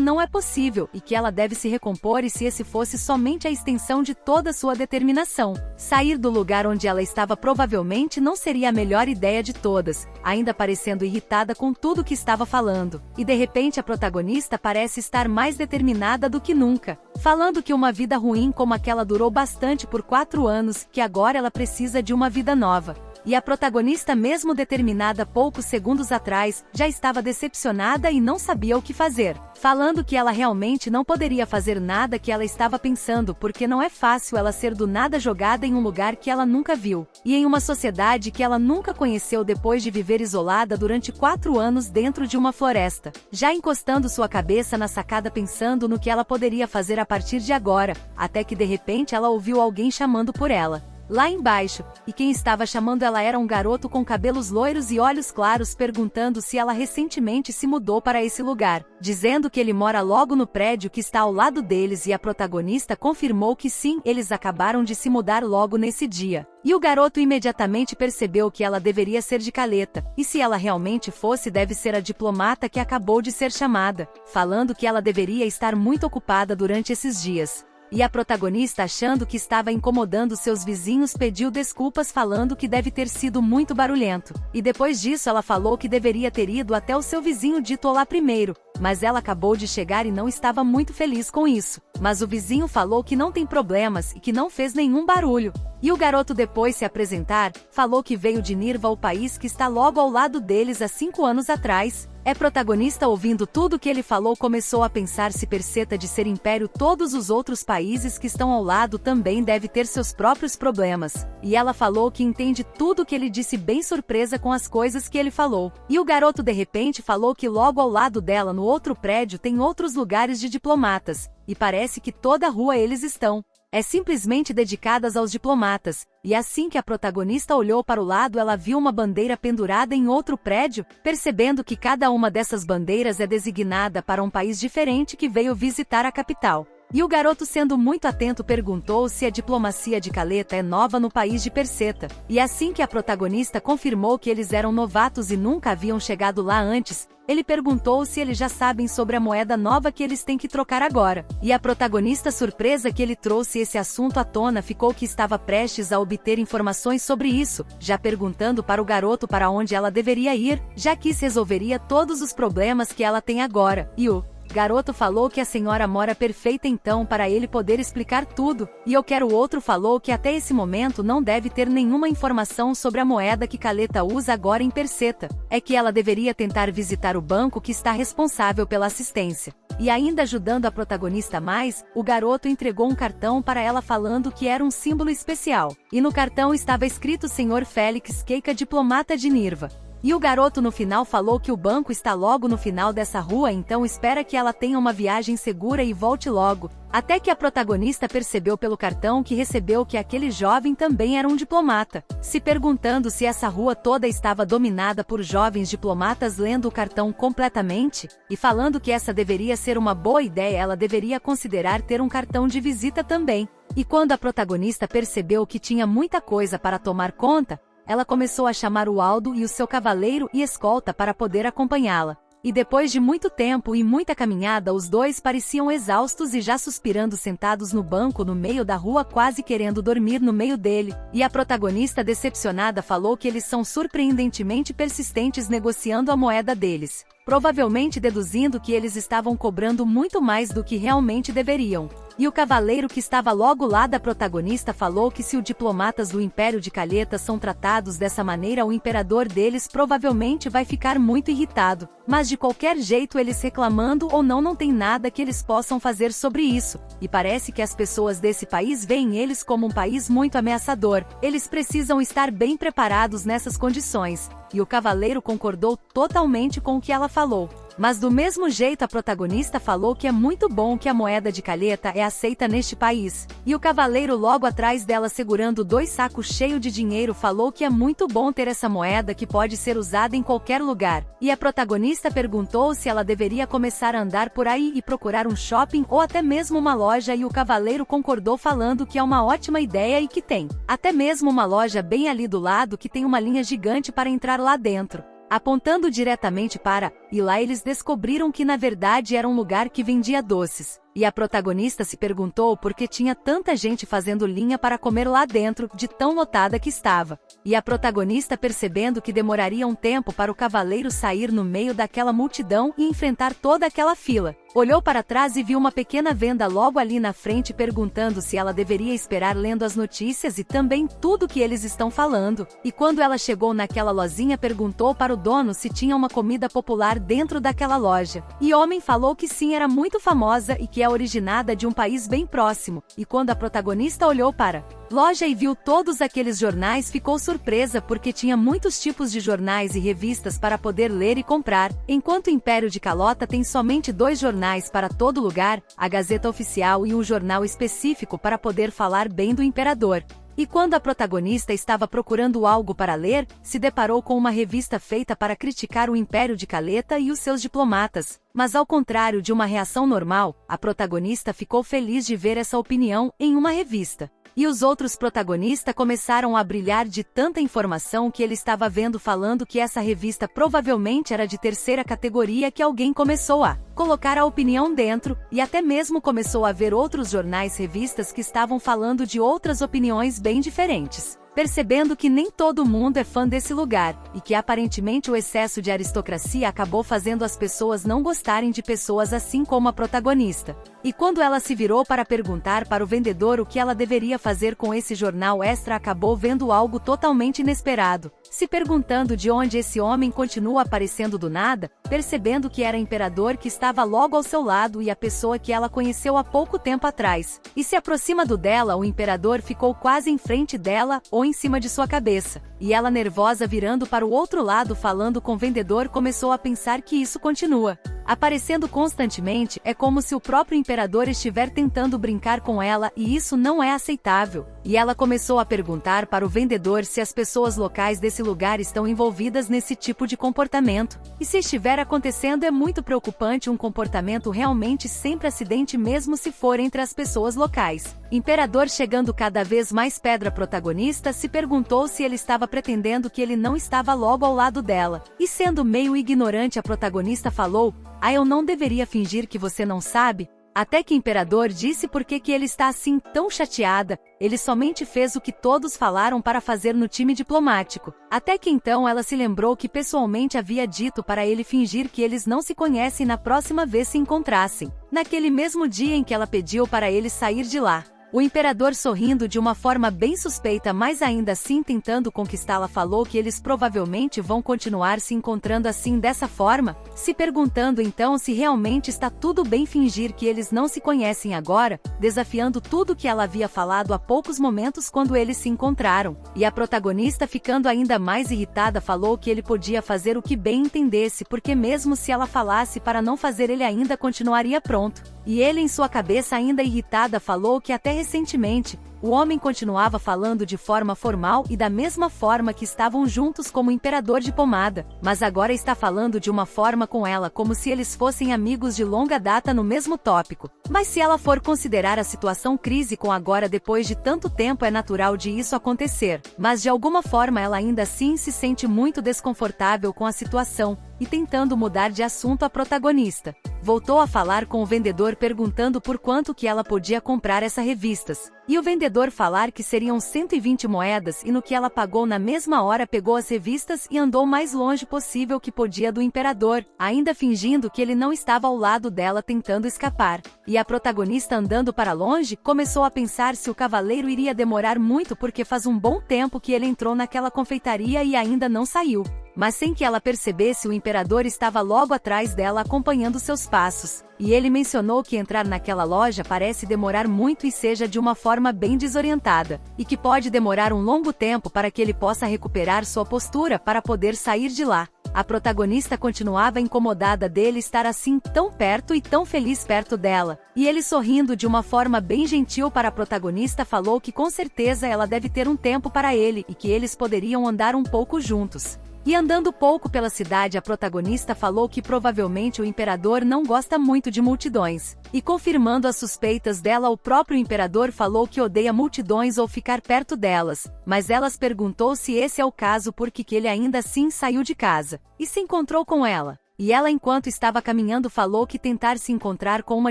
não é possível e que ela deve se recompor e se esse fosse somente a extensão de toda sua determinação. Sair do lugar onde ela estava provavelmente não seria a melhor ideia de todas, ainda parecendo irritada com tudo que estava falando. E de repente a protagonista parece estar mais determinada do que nunca, falando que uma vida ruim como aquela durou bastante por 4 anos, que agora ela precisa de uma vida nova. E a protagonista, mesmo determinada poucos segundos atrás, já estava decepcionada e não sabia o que fazer, falando que ela realmente não poderia fazer nada que ela estava pensando porque não é fácil ela ser do nada jogada em um lugar que ela nunca viu, e em uma sociedade que ela nunca conheceu depois de viver isolada durante 4 anos dentro de uma floresta, já encostando sua cabeça na sacada pensando no que ela poderia fazer a partir de agora, até que de repente ela ouviu alguém chamando por ela lá embaixo, e quem estava chamando ela era um garoto com cabelos loiros e olhos claros perguntando se ela recentemente se mudou para esse lugar, dizendo que ele mora logo no prédio que está ao lado deles e a protagonista confirmou que sim, eles acabaram de se mudar logo nesse dia. E o garoto imediatamente percebeu que ela deveria ser de Caleta, e se ela realmente fosse deve ser a diplomata que acabou de ser chamada, falando que ela deveria estar muito ocupada durante esses dias. E a protagonista, achando que estava incomodando seus vizinhos, pediu desculpas falando que deve ter sido muito barulhento. E depois disso ela falou que deveria ter ido até o seu vizinho dito olá primeiro, mas ela acabou de chegar e não estava muito feliz com isso. Mas o vizinho falou que não tem problemas e que não fez nenhum barulho. E o garoto, depois se apresentar, falou que veio de Nirva, o país que está logo ao lado deles há 5 anos atrás. A protagonista, ouvindo tudo que ele falou, começou a pensar se Perseta de ser império todos os outros países que estão ao lado também deve ter seus próprios problemas. E ela falou que entende tudo que ele disse, bem surpresa com as coisas que ele falou. E o garoto de repente falou que logo ao lado dela no outro prédio tem outros lugares de diplomatas, e parece que toda a rua eles estão simplesmente dedicadas aos diplomatas, e assim que a protagonista olhou para o lado ela viu uma bandeira pendurada em outro prédio, percebendo que cada uma dessas bandeiras é designada para um país diferente que veio visitar a capital. E o garoto, sendo muito atento, perguntou se a diplomacia de Caleta é nova no país de Perseta. E assim que a protagonista confirmou que eles eram novatos e nunca haviam chegado lá antes, ele perguntou se eles já sabem sobre a moeda nova que eles têm que trocar agora. E a protagonista, surpresa que ele trouxe esse assunto à tona, ficou que estava prestes a obter informações sobre isso, já perguntando para o garoto para onde ela deveria ir, já que isso resolveria todos os problemas que ela tem agora. E o garoto falou que a senhora mora perfeita então para ele poder explicar tudo, e o outro falou que até esse momento não deve ter nenhuma informação sobre a moeda que Caleta usa agora em Perseta, é que ela deveria tentar visitar o banco que está responsável pela assistência. E ainda ajudando a protagonista mais, o garoto entregou um cartão para ela falando que era um símbolo especial, e no cartão estava escrito Sr. Félix Keika, diplomata de Nirva. E o garoto no final falou que o banco está logo no final dessa rua, então espera que ela tenha uma viagem segura e volte logo. Até que a protagonista percebeu pelo cartão que recebeu que aquele jovem também era um diplomata, se perguntando se essa rua toda estava dominada por jovens diplomatas, lendo o cartão completamente, e falando que essa deveria ser uma boa ideia, ela deveria considerar ter um cartão de visita também. E quando a protagonista percebeu que tinha muita coisa para tomar conta, ela começou a chamar o Aldo e o seu cavaleiro e escolta para poder acompanhá-la. E depois de muito tempo e muita caminhada, os dois pareciam exaustos e já suspirando sentados no banco no meio da rua, quase querendo dormir no meio dele, e a protagonista decepcionada falou que eles são surpreendentemente persistentes negociando a moeda deles, provavelmente deduzindo que eles estavam cobrando muito mais do que realmente deveriam. E o cavaleiro que estava logo lá da protagonista falou que se os diplomatas do Império de Calheta são tratados dessa maneira, o imperador deles provavelmente vai ficar muito irritado, mas de qualquer jeito eles reclamando ou não tem nada que eles possam fazer sobre isso, e parece que as pessoas desse país veem eles como um país muito ameaçador, eles precisam estar bem preparados nessas condições. E o cavaleiro concordou totalmente com o que ela falou. Mas do mesmo jeito a protagonista falou que é muito bom que a moeda de Calheta é aceita neste país. E o cavaleiro logo atrás dela segurando 2 sacos cheios de dinheiro falou que é muito bom ter essa moeda que pode ser usada em qualquer lugar. E a protagonista perguntou se ela deveria começar a andar por aí e procurar um shopping ou até mesmo uma loja, e o cavaleiro concordou falando que é uma ótima ideia e que tem até mesmo uma loja bem ali do lado que tem uma linha gigante para entrar lá dentro, apontando diretamente para, e lá eles descobriram que na verdade era um lugar que vendia doces. E a protagonista se perguntou por que tinha tanta gente fazendo linha para comer lá dentro, de tão lotada que estava. E a protagonista, percebendo que demoraria um tempo para o cavaleiro sair no meio daquela multidão e enfrentar toda aquela fila, olhou para trás e viu uma pequena venda logo ali na frente, perguntando se ela deveria esperar lendo as notícias e também tudo que eles estão falando. E quando ela chegou naquela lojinha, perguntou para o dono se tinha uma comida popular dentro daquela loja. E o homem falou que sim, era muito famosa e que é originada de um país bem próximo. E quando a protagonista olhou para loja e viu todos aqueles jornais, ficou surpresa porque tinha muitos tipos de jornais e revistas para poder ler e comprar, enquanto o Império de Calheta tem somente 2 jornais para todo lugar, a Gazeta Oficial e um jornal específico para poder falar bem do imperador. E quando a protagonista estava procurando algo para ler, se deparou com uma revista feita para criticar o Império de Calheta e os seus diplomatas. Mas ao contrário de uma reação normal, a protagonista ficou feliz de ver essa opinião em uma revista. E os outros protagonistas começaram a brilhar de tanta informação que ele estava vendo, falando que essa revista provavelmente era de 3ª categoria, que alguém começou a colocar a opinião dentro, e até mesmo começou a ver outros jornais, revistas que estavam falando de outras opiniões bem diferentes. Percebendo que nem todo mundo é fã desse lugar, e que aparentemente o excesso de aristocracia acabou fazendo as pessoas não gostarem de pessoas assim como a protagonista. E quando ela se virou para perguntar para o vendedor o que ela deveria fazer com esse jornal extra, acabou vendo algo totalmente inesperado, se perguntando de onde esse homem continua aparecendo do nada, percebendo que era o imperador que estava logo ao seu lado e a pessoa que ela conheceu há pouco tempo atrás. E se aproxima dela, o imperador ficou quase em frente dela, ou em cima de sua cabeça. E ela, nervosa, virando para o outro lado falando com o vendedor, começou a pensar que isso continua aparecendo constantemente, é como se o próprio imperador estiver tentando brincar com ela, e isso não é aceitável. E ela começou a perguntar para o vendedor se as pessoas locais desse lugar estão envolvidas nesse tipo de comportamento. E se estiver acontecendo, é muito preocupante, um comportamento realmente sempre acidente, mesmo se for entre as pessoas locais. Imperador, chegando cada vez mais perto da protagonista, se perguntou se ele estava pretendendo que ele não estava logo ao lado dela. E sendo meio ignorante, a protagonista falou: "Ah, eu não deveria fingir que você não sabe?" Até que o imperador disse por que ele está assim tão chateada, ele somente fez o que todos falaram para fazer no time diplomático. Até que então ela se lembrou que pessoalmente havia dito para ele fingir que eles não se conhecem na próxima vez se encontrassem, naquele mesmo dia em que ela pediu para ele sair de lá. O imperador, sorrindo de uma forma bem suspeita, mas ainda assim tentando conquistá-la, falou que eles provavelmente vão continuar se encontrando assim dessa forma, se perguntando então se realmente está tudo bem fingir que eles não se conhecem agora, desafiando tudo que ela havia falado há poucos momentos quando eles se encontraram. E a protagonista, ficando ainda mais irritada, falou que ele podia fazer o que bem entendesse, porque mesmo se ela falasse para não fazer, ele ainda continuaria pronto. E ele, em sua cabeça ainda irritada, falou que até recentemente O homem continuava falando de forma formal e da mesma forma que estavam juntos como imperador de Pomada, mas agora está falando de uma forma com ela como se eles fossem amigos de longa data no mesmo tópico. Mas se ela for considerar a situação crise com agora depois de tanto tempo, é natural de isso acontecer, mas de alguma forma ela ainda assim se sente muito desconfortável com a situação, e tentando mudar de assunto, a protagonista voltou a falar com o vendedor perguntando por quanto que ela podia comprar essas revistas. E o vendedor falar que seriam 120 moedas e no que ela pagou na mesma hora pegou as revistas e andou o mais longe possível que podia do imperador, ainda fingindo que ele não estava ao lado dela tentando escapar. E a protagonista andando para longe, começou a pensar se o cavaleiro iria demorar muito porque faz um bom tempo que ele entrou naquela confeitaria e ainda não saiu. Mas sem que ela percebesse, o imperador estava logo atrás dela acompanhando seus passos. E ele mencionou que entrar naquela loja parece demorar muito e seja de uma forma bem desorientada, e que pode demorar um longo tempo para que ele possa recuperar sua postura para poder sair de lá. A protagonista continuava incomodada dele estar assim tão perto e tão feliz perto dela, e ele sorrindo de uma forma bem gentil para a protagonista falou que com certeza ela deve ter um tempo para ele e que eles poderiam andar um pouco juntos. E andando pouco pela cidade, a protagonista falou que provavelmente o imperador não gosta muito de multidões. E confirmando as suspeitas dela, o próprio imperador falou que odeia multidões ou ficar perto delas, mas ela perguntou se esse é o caso porque que ele ainda assim saiu de casa e se encontrou com ela. E ela, enquanto estava caminhando, falou que tentar se encontrar com uma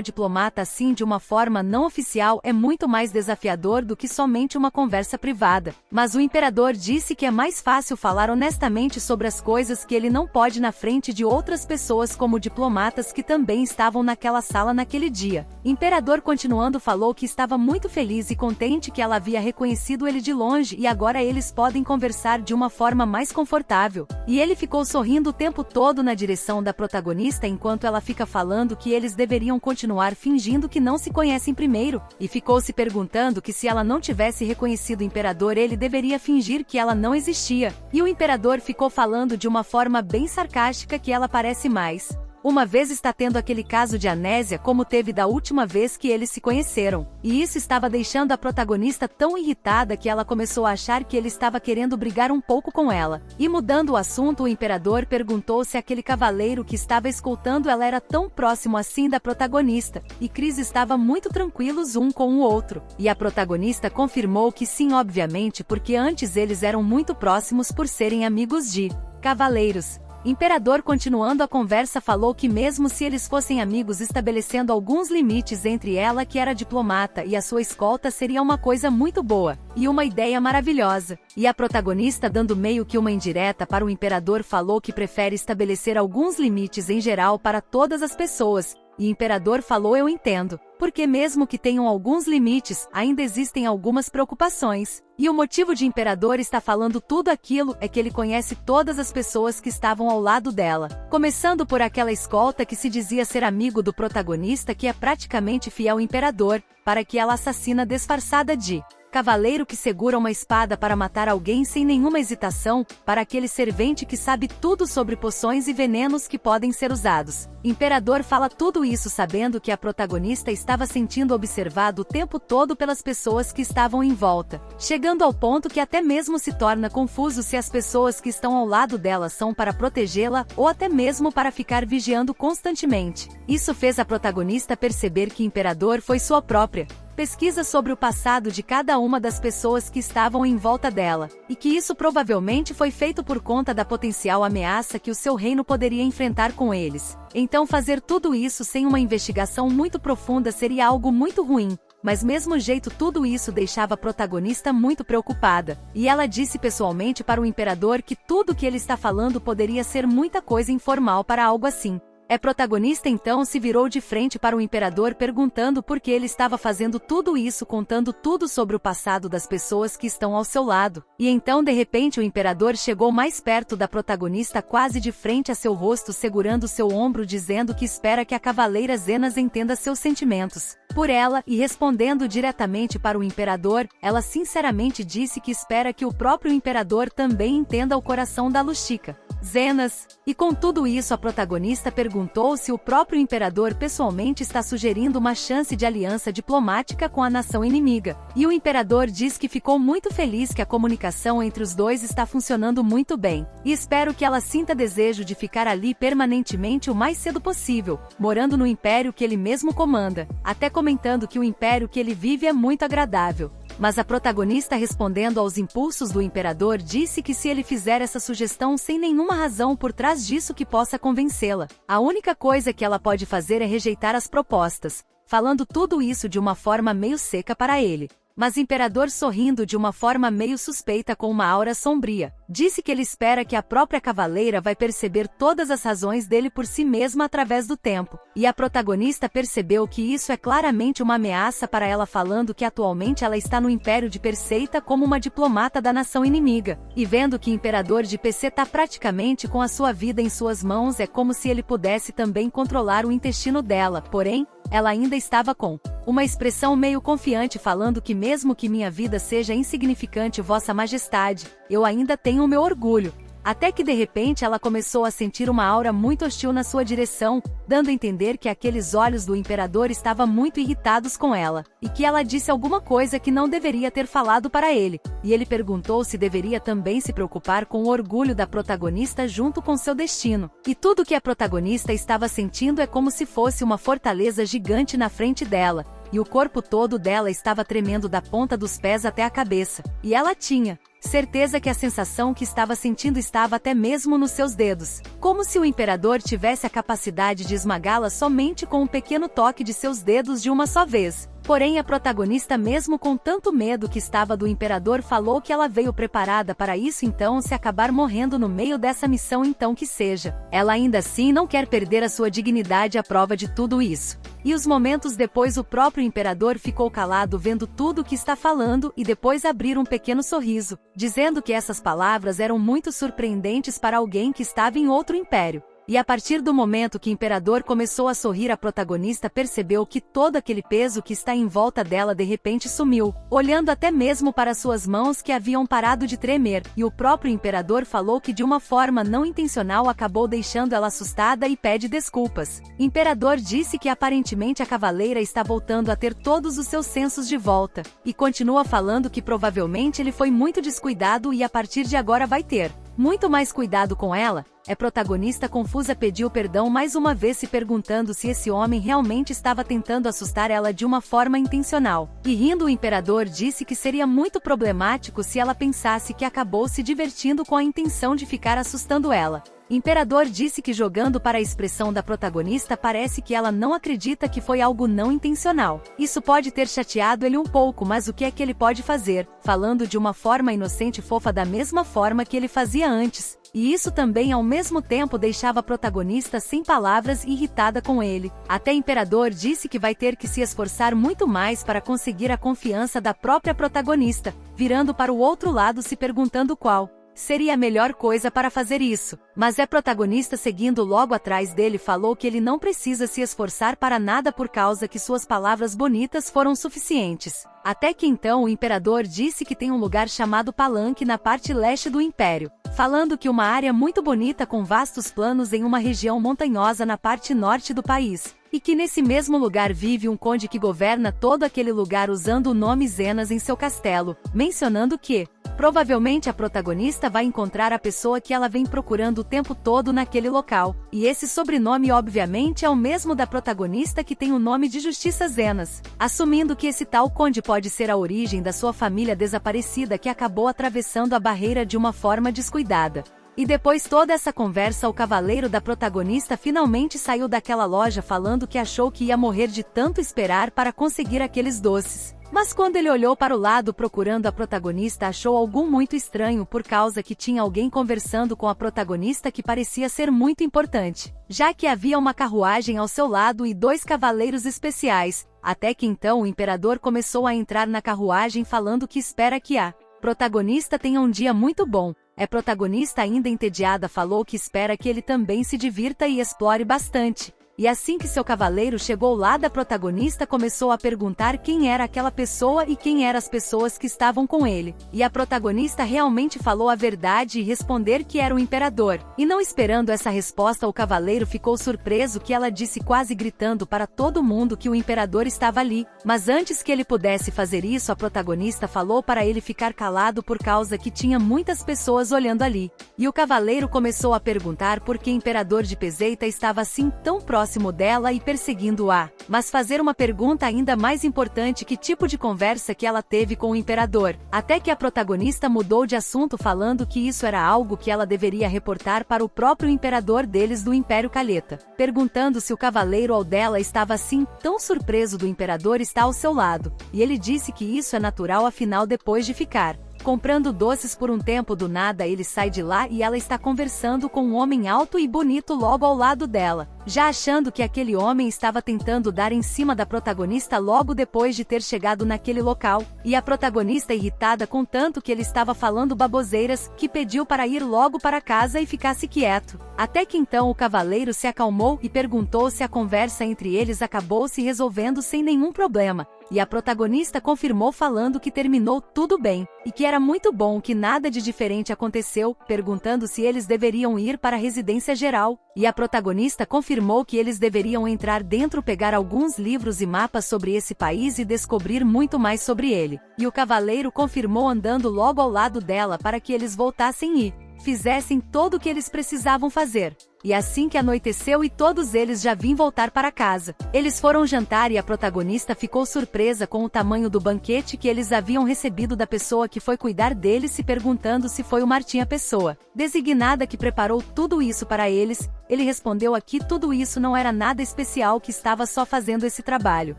diplomata assim de uma forma não oficial é muito mais desafiador do que somente uma conversa privada. Mas o imperador disse que é mais fácil falar honestamente sobre as coisas que ele não pode na frente de outras pessoas como diplomatas que também estavam naquela sala naquele dia. Imperador continuando falou que estava muito feliz e contente que ela havia reconhecido ele de longe e agora eles podem conversar de uma forma mais confortável. E ele ficou sorrindo o tempo todo na direção da protagonista enquanto ela fica falando que eles deveriam continuar fingindo que não se conhecem primeiro, e ficou se perguntando que se ela não tivesse reconhecido o imperador ele deveria fingir que ela não existia, e o imperador ficou falando de uma forma bem sarcástica que ela parece mais uma vez está tendo aquele caso de amnésia como teve da última vez que eles se conheceram, e isso estava deixando a protagonista tão irritada que ela começou a achar que ele estava querendo brigar um pouco com ela. E mudando o assunto, o imperador perguntou se aquele cavaleiro que estava escoltando ela era tão próximo assim da protagonista, e Chris estava muito tranquilos um com o outro, e a protagonista confirmou que sim, obviamente, porque antes eles eram muito próximos por serem amigos de cavaleiros. Imperador, continuando a conversa, falou que mesmo se eles fossem amigos, estabelecendo alguns limites entre ela, que era diplomata, e a sua escolta, seria uma coisa muito boa e uma ideia maravilhosa. E a protagonista, dando meio que uma indireta para o imperador, falou que prefere estabelecer alguns limites em geral para todas as pessoas. E o imperador falou: eu entendo, porque mesmo que tenham alguns limites, ainda existem algumas preocupações. E o motivo de imperador estar falando tudo aquilo é que ele conhece todas as pessoas que estavam ao lado dela, começando por aquela escolta que se dizia ser amigo do protagonista, que é praticamente fiel ao imperador, para que ela assassina disfarçada de cavaleiro que segura uma espada para matar alguém sem nenhuma hesitação, para aquele servente que sabe tudo sobre poções e venenos que podem ser usados. Imperador fala tudo isso sabendo que a protagonista estava sentindo observado o tempo todo pelas pessoas que estavam em volta, chegando ao ponto que até mesmo se torna confuso se as pessoas que estão ao lado dela são para protegê-la ou até mesmo para ficar vigiando constantemente. Isso fez a protagonista perceber que Imperador foi sua própria pesquisa sobre o passado de cada uma das pessoas que estavam em volta dela, e que isso provavelmente foi feito por conta da potencial ameaça que o seu reino poderia enfrentar com eles. Então fazer tudo isso sem uma investigação muito profunda seria algo muito ruim. Mas mesmo jeito tudo isso deixava a protagonista muito preocupada, e ela disse pessoalmente para o imperador que tudo que ele está falando poderia ser muita coisa informal para algo assim. A protagonista então se virou de frente para o imperador perguntando por que ele estava fazendo tudo isso, contando tudo sobre o passado das pessoas que estão ao seu lado. E então de repente o imperador chegou mais perto da protagonista, quase de frente a seu rosto, segurando seu ombro, dizendo que espera que a cavaleira Zenas entenda seus sentimentos por ela, e respondendo diretamente para o imperador, ela sinceramente disse que espera que o próprio imperador também entenda o coração da Lushika. Zenas. E com tudo isso a protagonista perguntou se o próprio imperador pessoalmente está sugerindo uma chance de aliança diplomática com a nação inimiga. E o imperador diz que ficou muito feliz que a comunicação entre os dois está funcionando muito bem. E espero que ela sinta desejo de ficar ali permanentemente o mais cedo possível, morando no império que ele mesmo comanda, até comentando que o império que ele vive é muito agradável. Mas a protagonista, respondendo aos impulsos do imperador, disse que se ele fizer essa sugestão sem nenhuma razão por trás disso que possa convencê-la, a única coisa que ela pode fazer é rejeitar as propostas, falando tudo isso de uma forma meio seca para ele. Mas o imperador, sorrindo de uma forma meio suspeita com uma aura sombria, disse que ele espera que a própria cavaleira vai perceber todas as razões dele por si mesma através do tempo. E a protagonista percebeu que isso é claramente uma ameaça para ela, falando que atualmente ela está no Império de Perseita como uma diplomata da nação inimiga. E vendo que o imperador de PC está praticamente com a sua vida em suas mãos, é como se ele pudesse também controlar o intestino dela. Porém, ela ainda estava com uma expressão meio confiante, falando que mesmo que minha vida seja insignificante, Vossa Majestade, eu ainda tenho o meu orgulho. Até que de repente ela começou a sentir uma aura muito hostil na sua direção, dando a entender que aqueles olhos do imperador estavam muito irritados com ela, e que ela disse alguma coisa que não deveria ter falado para ele, e ele perguntou se deveria também se preocupar com o orgulho da protagonista junto com seu destino. E tudo que a protagonista estava sentindo é como se fosse uma fortaleza gigante na frente dela, e o corpo todo dela estava tremendo da ponta dos pés até a cabeça, e ela tinha certeza que a sensação que estava sentindo estava até mesmo nos seus dedos, como se o imperador tivesse a capacidade de esmagá-la somente com um pequeno toque de seus dedos de uma só vez. Porém, a protagonista, mesmo com tanto medo que estava do imperador, falou que ela veio preparada para isso, então se acabar morrendo no meio dessa missão, então que seja. Ela ainda assim não quer perder a sua dignidade à prova de tudo isso. E os momentos depois o próprio imperador ficou calado vendo tudo o que está falando e depois abrir um pequeno sorriso, dizendo que essas palavras eram muito surpreendentes para alguém que estava em outro império. E a partir do momento que o imperador começou a sorrir, a protagonista percebeu que todo aquele peso que está em volta dela de repente sumiu, olhando até mesmo para suas mãos que haviam parado de tremer, e o próprio imperador falou que de uma forma não intencional acabou deixando ela assustada e pede desculpas. O imperador disse que aparentemente a cavaleira está voltando a ter todos os seus sensos de volta, e continua falando que provavelmente ele foi muito descuidado e a partir de agora vai ter muito mais cuidado com ela. A protagonista confusa pediu perdão mais uma vez, se perguntando se esse homem realmente estava tentando assustar ela de uma forma intencional. E rindo, o imperador disse que seria muito problemático se ela pensasse que acabou se divertindo com a intenção de ficar assustando ela. O imperador disse que, jogando para a expressão da protagonista, parece que ela não acredita que foi algo não intencional. Isso pode ter chateado ele um pouco, mas o que é que ele pode fazer? Falando de uma forma inocente e fofa da mesma forma que ele fazia antes. E isso também ao mesmo tempo deixava a protagonista sem palavras e irritada com ele. Até o imperador disse que vai ter que se esforçar muito mais para conseguir a confiança da própria protagonista, virando para o outro lado se perguntando qual seria a melhor coisa para fazer isso. Mas a protagonista, seguindo logo atrás dele, falou que ele não precisa se esforçar para nada por causa que suas palavras bonitas foram suficientes. Até que então o imperador disse que tem um lugar chamado Palanque na parte leste do império, falando que uma área muito bonita com vastos planos em uma região montanhosa na parte norte do país, e que nesse mesmo lugar vive um conde que governa todo aquele lugar usando o nome Zenas em seu castelo, mencionando que provavelmente a protagonista vai encontrar a pessoa que ela vem procurando o tempo todo naquele local. E esse sobrenome obviamente é o mesmo da protagonista, que tem o nome de Justiça Zenas, assumindo que esse tal conde pode ser a origem da sua família desaparecida que acabou atravessando a barreira de uma forma descuidada. E depois toda essa conversa, o cavaleiro da protagonista finalmente saiu daquela loja falando que achou que ia morrer de tanto esperar para conseguir aqueles doces. Mas quando ele olhou para o lado procurando a protagonista, achou algo muito estranho, por causa que tinha alguém conversando com a protagonista que parecia ser muito importante, já que havia uma carruagem ao seu lado e 2 cavaleiros especiais. Até que então o imperador começou a entrar na carruagem falando que espera que a protagonista tenha um dia muito bom. A protagonista, ainda entediada, falou que espera que ele também se divirta e explore bastante. E assim que seu cavaleiro chegou lá da protagonista começou a perguntar quem era aquela pessoa e quem eram as pessoas que estavam com ele. E a protagonista realmente falou a verdade e responder que era o imperador. E não esperando essa resposta, o cavaleiro ficou surpreso que ela disse, quase gritando para todo mundo, que o imperador estava ali. Mas antes que ele pudesse fazer isso, a protagonista falou para ele ficar calado por causa que tinha muitas pessoas olhando ali. E o cavaleiro começou a perguntar por que o imperador de Peseita estava assim tão próximo dela e perseguindo-a. Mas fazer uma pergunta ainda mais importante: que tipo de conversa que ela teve com o imperador. Até que a protagonista mudou de assunto, falando que isso era algo que ela deveria reportar para o próprio imperador deles do Império Caleta. Perguntando se o cavaleiro ao dela estava assim tão surpreso do imperador estar ao seu lado. E ele disse que isso é natural, afinal depois de ficar comprando doces por um tempo, do nada ele sai de lá e ela está conversando com um homem alto e bonito logo ao lado dela, já achando que aquele homem estava tentando dar em cima da protagonista logo depois de ter chegado naquele local. E a protagonista, irritada com tanto que ele estava falando baboseiras, que pediu para ir logo para casa e ficasse quieto. Até que então o cavaleiro se acalmou e perguntou se a conversa entre eles acabou se resolvendo sem nenhum problema. E a protagonista confirmou, falando que terminou tudo bem, e que era muito bom, que nada de diferente aconteceu, perguntando se eles deveriam ir para a residência geral. E a protagonista confirmou que eles deveriam entrar dentro, pegar alguns livros e mapas sobre esse país e descobrir muito mais sobre ele. E o cavaleiro confirmou, andando logo ao lado dela para que eles voltassem e fizessem tudo o que eles precisavam fazer. E assim que anoiteceu e todos eles já vinham voltar para casa, eles foram jantar e a protagonista ficou surpresa com o tamanho do banquete que eles haviam recebido da pessoa que foi cuidar deles, se perguntando se foi o Martim a pessoa designada que preparou tudo isso para eles. Ele respondeu que tudo isso não era nada especial, que estava só fazendo esse trabalho.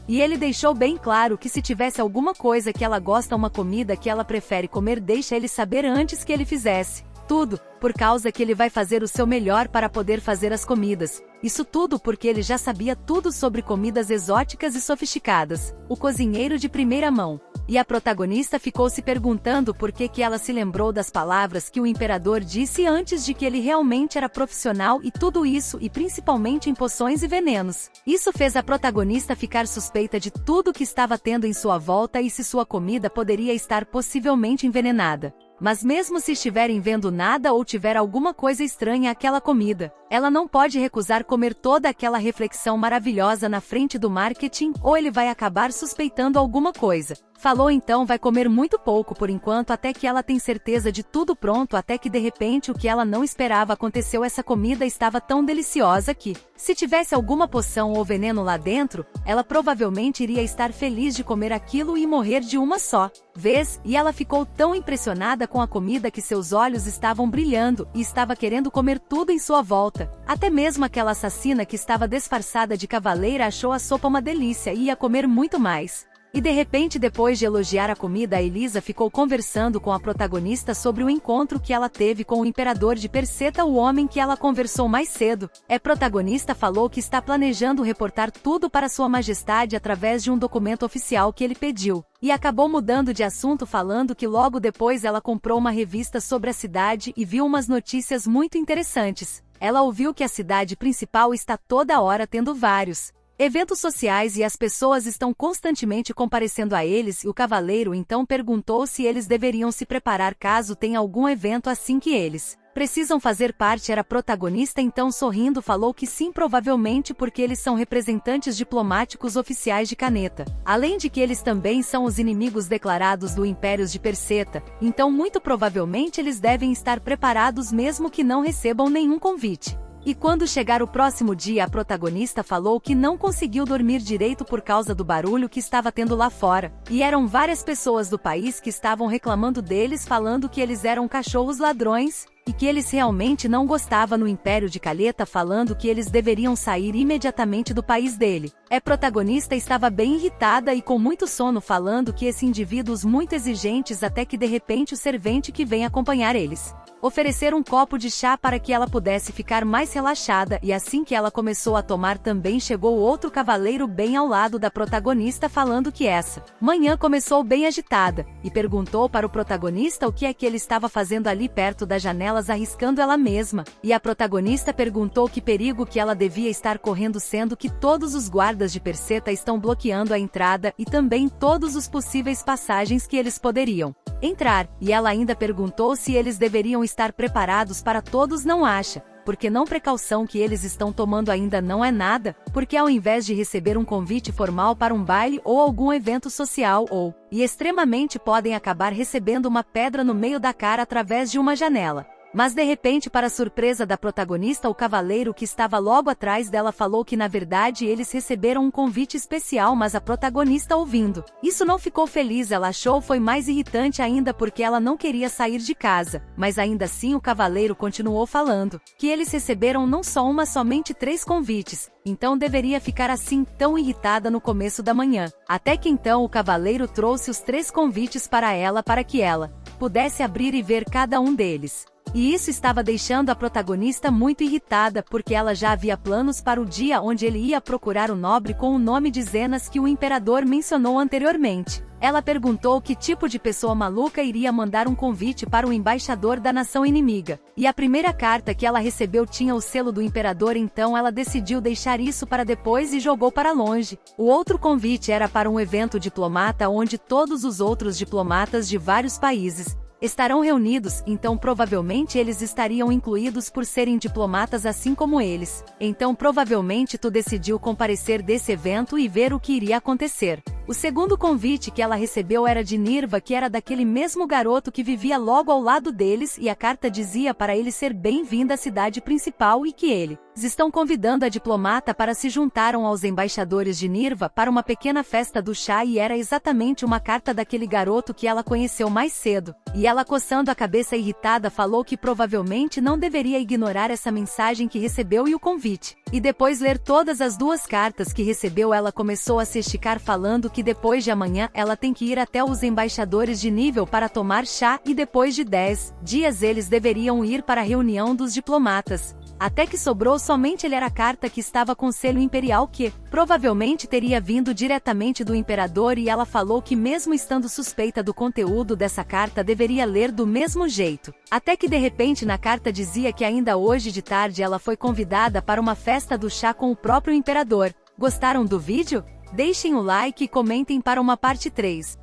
E ele deixou bem claro que se tivesse alguma coisa que ela gosta, uma comida que ela prefere comer, deixa ele saber antes que ele fizesse tudo, por causa que ele vai fazer o seu melhor para poder fazer as comidas. Isso tudo porque ele já sabia tudo sobre comidas exóticas e sofisticadas. O cozinheiro de primeira mão. E a protagonista ficou se perguntando por que ela se lembrou das palavras que o imperador disse antes, de que ele realmente era profissional e tudo isso, e principalmente em poções e venenos. Isso fez a protagonista ficar suspeita de tudo que estava tendo em sua volta e se sua comida poderia estar possivelmente envenenada. Mas mesmo se estiverem vendo nada ou tiver alguma coisa estranha àquela comida, ela não pode recusar comer toda aquela reflexão maravilhosa na frente do marketing, ou ele vai acabar suspeitando alguma coisa. Falou então vai comer muito pouco por enquanto, até que ela tem certeza de tudo pronto, até que de repente o que ela não esperava aconteceu. Essa comida estava tão deliciosa que, se tivesse alguma poção ou veneno lá dentro, ela provavelmente iria estar feliz de comer aquilo e morrer de uma só vez. E ela ficou tão impressionada com a comida que seus olhos estavam brilhando e estava querendo comer tudo em sua volta. Até mesmo aquela assassina que estava disfarçada de cavaleira achou a sopa uma delícia e ia comer muito mais. E de repente, depois de elogiar a comida, a Elisa ficou conversando com a protagonista sobre o encontro que ela teve com o imperador de Perseta, o homem que ela conversou mais cedo. A protagonista falou que está planejando reportar tudo para Sua Majestade através de um documento oficial que ele pediu. E acabou mudando de assunto, falando que logo depois ela comprou uma revista sobre a cidade e viu umas notícias muito interessantes. Ela ouviu que a cidade principal está toda hora tendo vários eventos sociais e as pessoas estão constantemente comparecendo a eles, e o cavaleiro então perguntou se eles deveriam se preparar caso tenha algum evento assim que eles precisam fazer parte. Era a protagonista então, sorrindo, falou que sim, provavelmente porque eles são representantes diplomáticos oficiais de Caneta. Além de que eles também são os inimigos declarados do Império de Perseta, então muito provavelmente eles devem estar preparados mesmo que não recebam nenhum convite. E quando chegar o próximo dia, a protagonista falou que não conseguiu dormir direito por causa do barulho que estava tendo lá fora. E eram várias pessoas do país que estavam reclamando deles, falando que eles eram cachorros ladrões, e que eles realmente não gostavam no Império de Caleta, falando que eles deveriam sair imediatamente do país dele. A protagonista estava bem irritada e com muito sono, falando que esses indivíduos muito exigentes, até que de repente o servente que vem acompanhar eles oferecer um copo de chá para que ela pudesse ficar mais relaxada, e assim que ela começou a tomar também chegou outro cavaleiro bem ao lado da protagonista, falando que essa manhã começou bem agitada, e perguntou para o protagonista o que é que ele estava fazendo ali perto da janela janelas arriscando ela mesma, e a protagonista perguntou que perigo que ela devia estar correndo, sendo que todos os guardas de Perseta estão bloqueando a entrada e também todos os possíveis passagens que eles poderiam entrar, e ela ainda perguntou se eles deveriam estar preparados para todos. Não acha, porque não precaução que eles estão tomando ainda não é nada, porque ao invés de receber um convite formal para um baile ou algum evento social e extremamente podem acabar recebendo uma pedra no meio da cara através de uma janela. Mas de repente, para surpresa da protagonista, o cavaleiro que estava logo atrás dela falou que na verdade eles receberam um convite especial, mas a protagonista, ouvindo isso, não ficou feliz. Ela achou foi mais irritante ainda porque ela não queria sair de casa, mas ainda assim o cavaleiro continuou falando que eles receberam não só uma, somente 3 convites, então deveria ficar assim tão irritada no começo da manhã. Até que então o cavaleiro trouxe os 3 convites para ela para que ela pudesse abrir e ver cada um deles. E isso estava deixando a protagonista muito irritada, porque ela já havia planos para o dia onde ele ia procurar o nobre com o nome de Zenas que o imperador mencionou anteriormente. Ela perguntou que tipo de pessoa maluca iria mandar um convite para o embaixador da nação inimiga. E a primeira carta que ela recebeu tinha o selo do imperador, então ela decidiu deixar isso para depois e jogou para longe. O outro convite era para um evento diplomata onde todos os outros diplomatas de vários países estarão reunidos, então provavelmente eles estariam incluídos por serem diplomatas assim como eles. Então provavelmente tu decidiu comparecer desse evento e ver o que iria acontecer. O segundo convite que ela recebeu era de Nirva, que era daquele mesmo garoto que vivia logo ao lado deles, e a carta dizia para ele ser bem-vindo à cidade principal e que eles estão convidando a diplomata para se juntaram aos embaixadores de Nirva para uma pequena festa do chá, e era exatamente uma carta daquele garoto que ela conheceu mais cedo. E ela, coçando a cabeça irritada, falou que provavelmente não deveria ignorar essa mensagem que recebeu e o convite. E depois ler todas as 2 cartas que recebeu, ela começou a se esticar falando que depois de amanhã ela tem que ir até os embaixadores de nível para tomar chá, e depois de 10 dias eles deveriam ir para a reunião dos diplomatas. Até que sobrou somente ler a carta que estava com selo imperial, que provavelmente teria vindo diretamente do imperador, e ela falou que mesmo estando suspeita do conteúdo dessa carta deveria ler do mesmo jeito. Até que de repente na carta dizia que ainda hoje de tarde ela foi convidada para uma festa do chá com o próprio imperador. Gostaram do vídeo? Deixem o like e comentem para uma parte 3.